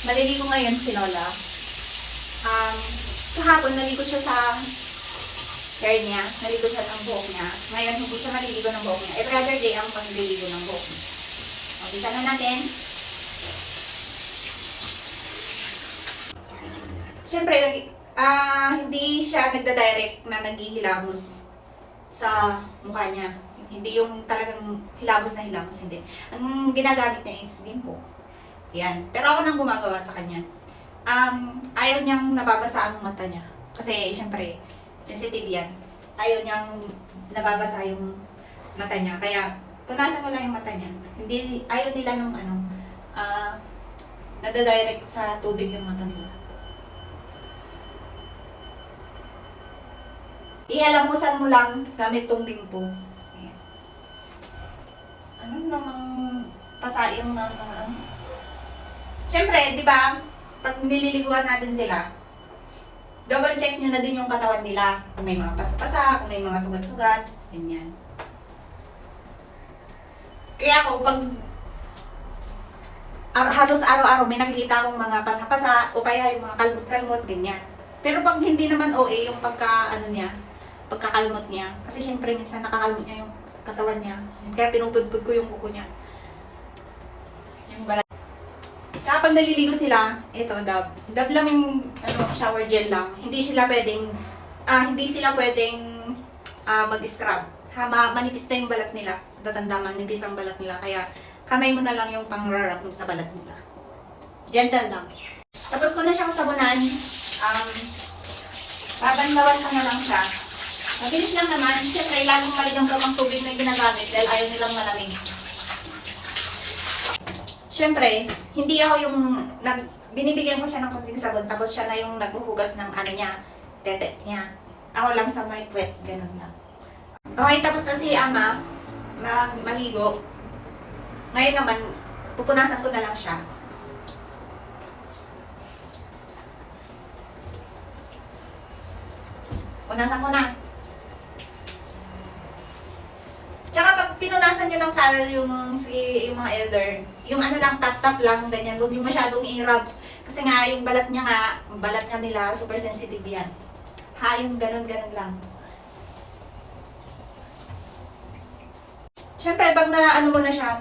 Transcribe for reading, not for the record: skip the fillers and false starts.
Maliligo ngayon si Lola. Kahapon naligo siya sa hair niya. Naligo siya ng buhok niya. Ngayon hindi siya maliligo ng buhok niya. Every other day ang pagliligo ng buhok niya. Umpisa na natin. Siyempre, hindi siya nagda-direct na naghihilamos sa mukha niya. Hindi yung talagang hilamos na hilamos, hindi. Ang ginagamit niya is bimpo. Yan. Pero ako nang gumagawa sa kanya. Ayaw niyang nababasa ang mata niya. Kasi, syempre, sensitive yan. Ayaw niyang nababasa yung mata niya. Kaya, punasan ko lang yung mata niya. Hindi, ayaw nila nung nadadirect sa tubig yung mata nila. Ihalamusan mo lang gamit tong bimpo. Ayan. Ano namang pasa yung nasa Siyempre, di ba, pag nililiguan natin sila, double check nyo na din yung katawan nila. Kung may mga pasa-pasa, kung may mga sugat-sugat, ganyan. Kaya ako, pag halos araw-araw may nakikita akong mga pasa-pasa o kaya yung mga kalmot-kalmot, ganyan. Pero pag hindi naman OA yung pagkakalmot niya, kasi syempre minsan nakakalmot niya yung katawan niya. Kaya pinupudpud ko yung kuko niya. Yung balat. Tsaka pag naliligo sila, ito, dab. Dab lang yung shower gel lang. Hindi sila pwedeng mag-scrub. Manipis na yung balat nila. Tatanda, manipis ang balat nila. Kaya kamay mo na lang yung pang-rarap sa balat nila. Gentle lang. Tapos ko na siyang sabunan. Babanlawan ko na lang siya. Mabilis lang naman. Siyempre, lagong maligamgam ang tubig na ginagamit dahil ayaw nilang malamig. Siyempre, hindi ako yung binibigyan ko siya ng konting sabon tapos siya na yung naghuhugas ng tetet niya. Ako lang sa may puwet, ganun lang. Okay, tapos na si Ama maligo. Ngayon naman, pupunasan ko na lang siya. Punasan ko na. Tsaka pag pinunasan nyo ng towel yung mga elder, yung lang, tap-tap lang, ganyan, huwag nyo masyadong i-rub. Kasi nga, yung balat nga nila, super sensitive yan. Yung ganun-ganun lang. Siyempre, pag mo na siya,